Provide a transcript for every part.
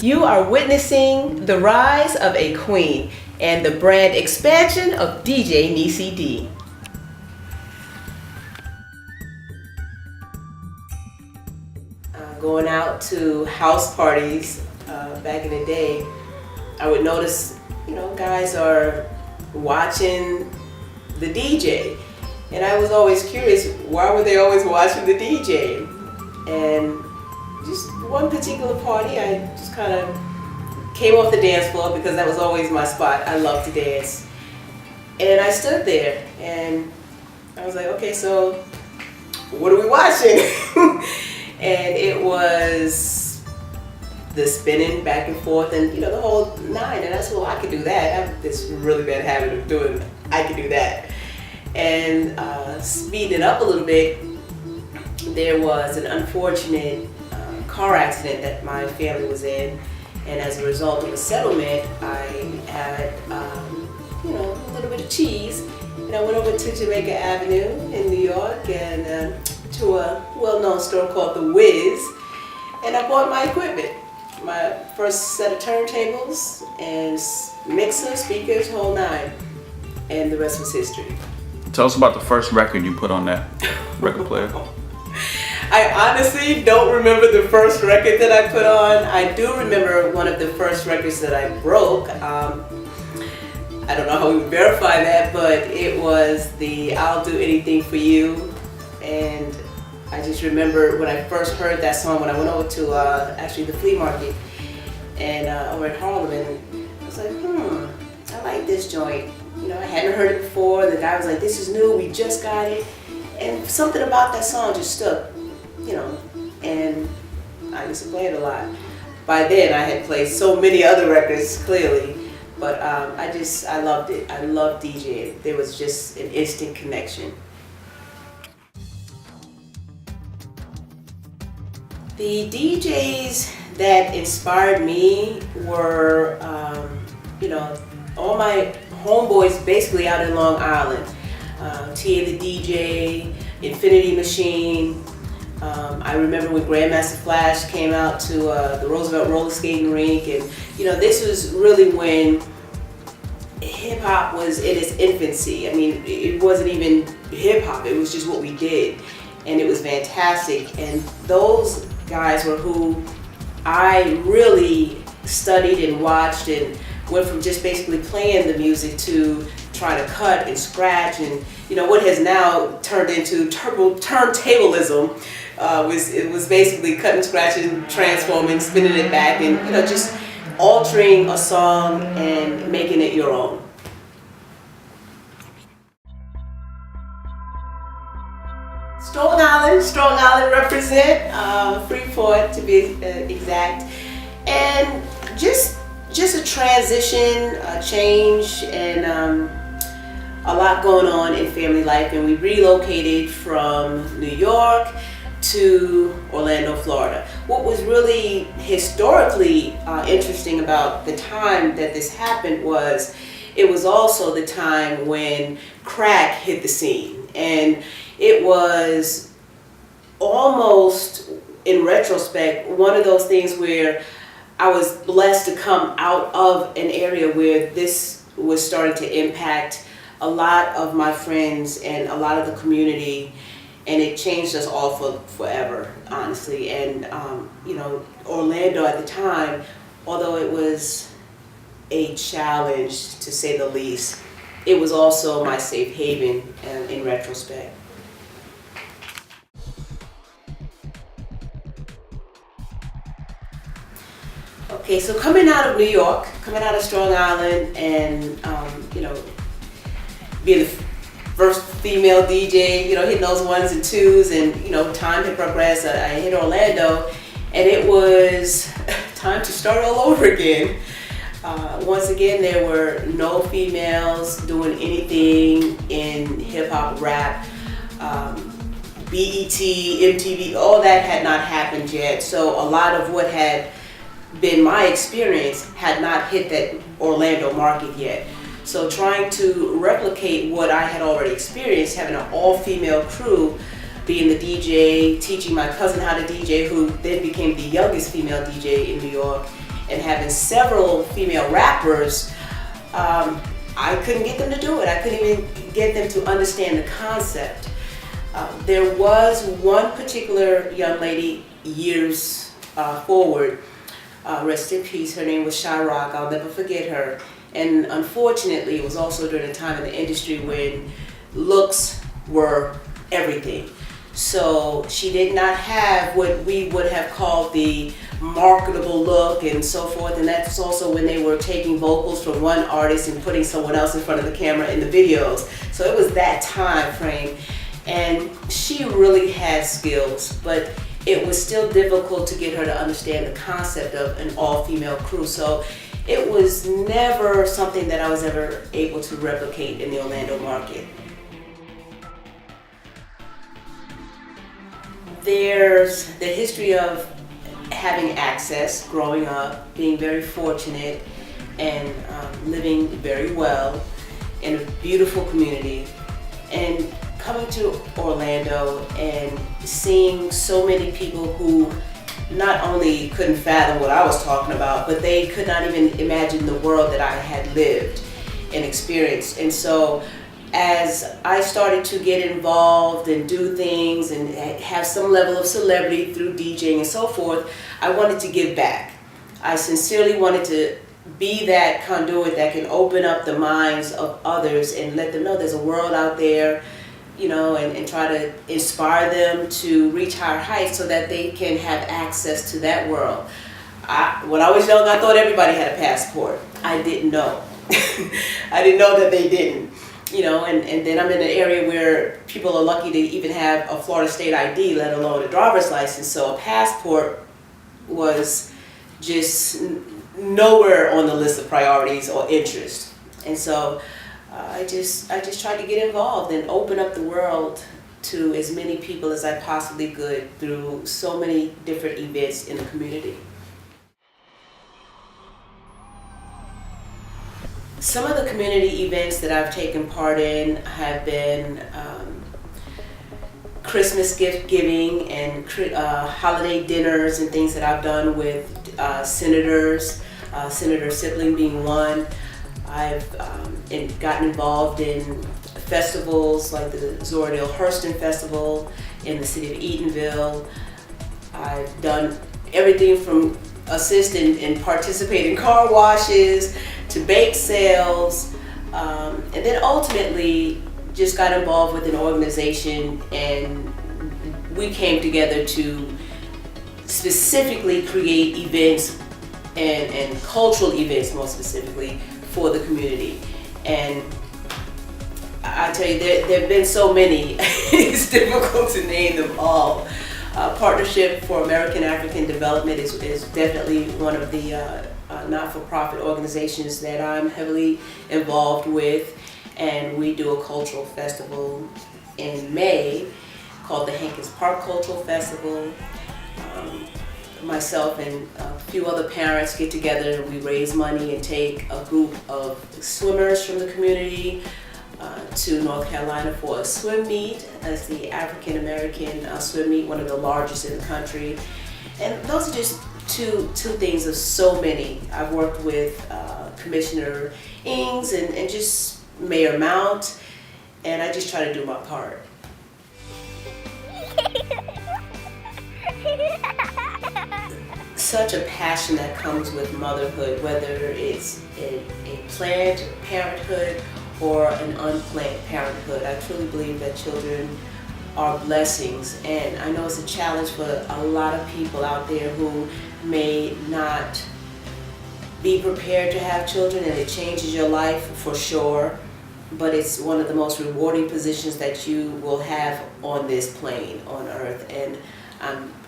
You are witnessing the rise of a queen and the brand expansion of DJ Niecy Dee. Going out to house parties back in the day, I would notice, guys are watching the DJ. And I was always curious, why were they always watching the DJ? And just one particular party, I just kind of came off the dance floor because that was always my spot. I love to dance. And I stood there and I was like, okay, so what are we watching? And it was the spinning back and forth and the whole nine. And I said, well, I could do that. I have this really bad habit of doing, I could do that. And speeding it up a little bit, there was an unfortunate car accident that my family was in, and as a result of a settlement, I had a little bit of cheese, and I went over to Jamaica Avenue in New York and to a well-known store called The Wiz, and I bought my equipment, my first set of turntables and mixer, speakers, whole nine, and the rest was history. Tell us about the first record you put on that record player. I honestly don't remember the first record that I put on. I do remember one of the first records that I broke. I don't know how we would verify that, but it was the I'll Do Anything For You. And I just remember when I first heard that song, when I went over to actually the flea market and over in Harlem, and I was like, I like this joint. I hadn't heard it before. The guy was like, this is new, we just got it. And something about that song just stuck, and I used to play it a lot. By then I had played so many other records, clearly, but I loved it. I loved DJing. There was just an instant connection. The DJs that inspired me were, all my homeboys basically out in Long Island. Tia the DJ, Infinity Machine. I remember when Grandmaster Flash came out to the Roosevelt roller skating rink, and this was really when hip hop was in its infancy. I mean, it wasn't even hip hop, it was just what we did, and it was fantastic. And those guys were who I really studied and watched, and went from just basically playing the music to trying to cut and scratch, and what has now turned into turntablism was basically cutting, scratching, transforming, spinning it back, and just altering a song and making it your own. Strong Island represent, Freeport to be exact, and just a transition, a change, and a lot going on in family life. And we relocated from New York to Orlando, Florida. What was really historically interesting about the time that this happened was it was also the time when crack hit the scene. And it was almost, in retrospect, one of those things where I was blessed to come out of an area where this was starting to impact a lot of my friends and a lot of the community, and it changed us all forever, honestly. And Orlando at the time, although it was a challenge to say the least, it was also my safe haven in retrospect. Okay, so coming out of New York, coming out of Strong Island, and being the first female DJ, hitting those ones and twos, and time had progressed. I hit Orlando, and it was time to start all over again. Once again, there were no females doing anything in hip hop, rap, BET, MTV, all that had not happened yet. So a lot of what had been my experience had not hit that Orlando market yet. So trying to replicate what I had already experienced, having an all-female crew, being the DJ, teaching my cousin how to DJ, who then became the youngest female DJ in New York, and having several female rappers, I couldn't get them to do it. I couldn't even get them to understand the concept. There was one particular young lady years forward, rest in peace, her name was Shy Rock, I'll never forget her. And unfortunately, it was also during a time in the industry when looks were everything. So she did not have what we would have called the marketable look and so forth, and that's also when they were taking vocals from one artist and putting someone else in front of the camera in the videos. So it was that time frame, and she really had skills, but it was still difficult to get her to understand the concept of an all-female crew. So it was never something that I was ever able to replicate in the Orlando market. There's the history of having access, growing up, being very fortunate, and living very well in a beautiful community, and coming to Orlando and seeing so many people who not only couldn't fathom what I was talking about, but they could not even imagine the world that I had lived and experienced. And so as I started to get involved and do things and have some level of celebrity through DJing and so forth, I wanted to give back. I sincerely wanted to be that conduit that can open up the minds of others and let them know there's a world out there, you know, and try to inspire them to reach higher heights so that they can have access to that world. When I was young, I thought everybody had a passport. I didn't know. I didn't know that they didn't. You know, and then I'm in an area where people are lucky to even have a Florida State ID, let alone a driver's license. So a passport was just nowhere on the list of priorities or interest. And so I just tried to get involved and open up the world to as many people as I possibly could through so many different events in the community. Some of the community events that I've taken part in have been Christmas gift giving and holiday dinners and things that I've done with senators, Senator Sibling being one. I've gotten involved in festivals like the Zora Neale Hurston Festival in the city of Eatonville. I've done everything from assist and participate in car washes to bake sales, and then ultimately just got involved with an organization, and we came together to specifically create events and cultural events, more specifically, for the community. And I tell you, there have been so many, it's difficult to name them all. Partnership for American African Development is definitely one of the not-for-profit organizations that I'm heavily involved with, and we do a cultural festival in May called the Hankins Park Cultural Festival. Myself and a few other parents get together and we raise money and take a group of swimmers from the community to North Carolina for a swim meet. As the African American swim meet, one of the largest in the country. And those are just two things of so many. I've worked with Commissioner Ings and just Mayor Mount, and I just try to do my part. Such a passion that comes with motherhood, whether it's a planned parenthood or an unplanned parenthood. I truly believe that children are blessings, and I know it's a challenge for a lot of people out there who may not be prepared to have children, and it changes your life for sure, but it's one of the most rewarding positions that you will have on this plane on earth. And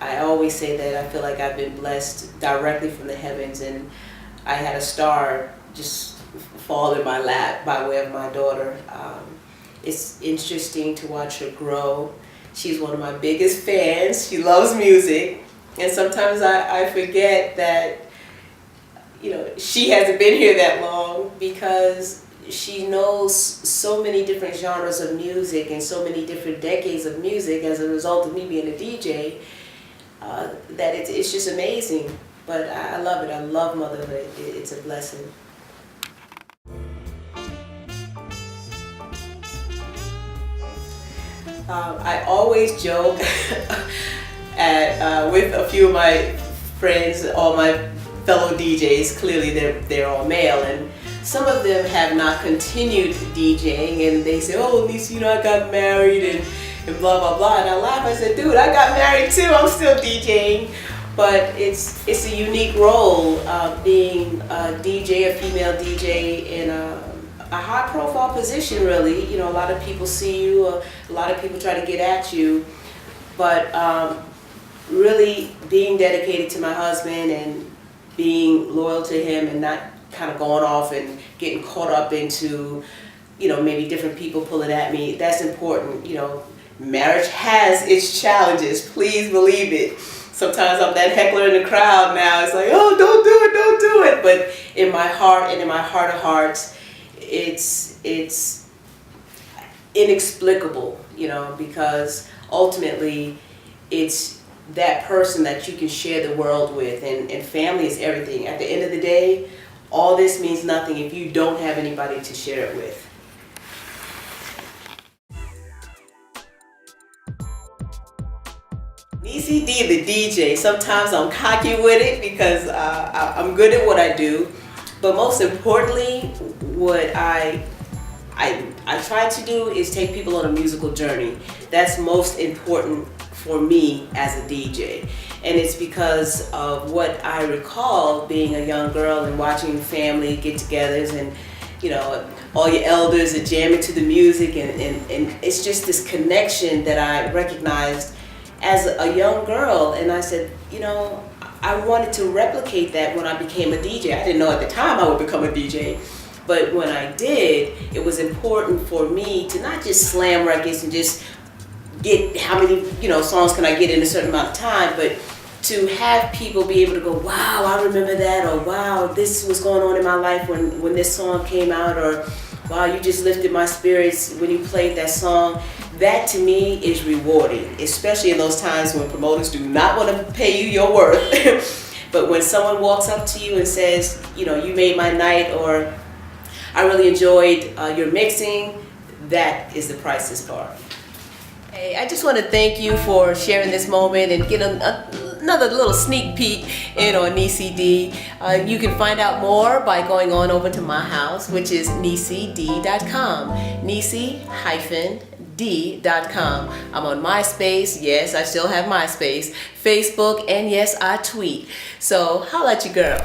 I always say that I feel like I've been blessed directly from the heavens, and I had a star just fall in my lap by way of my daughter. It's interesting to watch her grow. She's one of my biggest fans. She loves music, and sometimes I forget that, you know, she hasn't been here that long, because she knows so many different genres of music and so many different decades of music as a result of me being a DJ, that it's just amazing. But I love it. I love motherhood. It's a blessing. I always joke with a few of my friends, all my fellow DJs. Clearly, they're all male, and some of them have not continued DJing, and they say, "Oh, Niecy, you know, I got married and blah blah blah." And I laugh. I said, "Dude, I got married too. I'm still DJing." But it's a unique role being a DJ, a female DJ in a high profile position, really. You know, a lot of people see you, a lot of people try to get at you, but really being dedicated to my husband and being loyal to him and not kind of going off and getting caught up into, you know, maybe different people pulling at me, that's important. You know, marriage has its challenges, please believe it. Sometimes I'm that heckler in the crowd now. It's like, oh, don't do it, don't do it. But in my heart and in my heart of hearts, it's inexplicable, you know, because ultimately it's that person that you can share the world with, and family is everything. At the end of the day, all this means nothing if you don't have anybody to share it with. Niecy D, the DJ. Sometimes I'm cocky with it because I'm good at what I do, but most importantly, what I try to do is take people on a musical journey. That's most important for me as a DJ, and it's because of what I recall being a young girl and watching family get-togethers, and you know, all your elders are jamming to the music, and it's just this connection that I recognized as a young girl. And I said, you know, I wanted to replicate that when I became a DJ. I didn't know at the time I would become a DJ, but when I did, it was important for me to not just slam records and just get how many, you know, songs can I get in a certain amount of time, but to have people be able to go, wow, I remember that, or wow, this was going on in my life when this song came out, or wow, you just lifted my spirits when you played that song. That to me is rewarding, especially in those times when promoters do not want to pay you your worth. But when someone walks up to you and says, you know, you made my night, or I really enjoyed your mixing, that is the priceless part. Hey, I just want to thank you for sharing this moment and get another little sneak peek in on Niecy Dee. You can find out more by going on over to my house, which is NIECYD.com. Niecy-D.com. I'm on MySpace. Yes, I still have MySpace. Facebook, and yes, I tweet. So holla at your girl.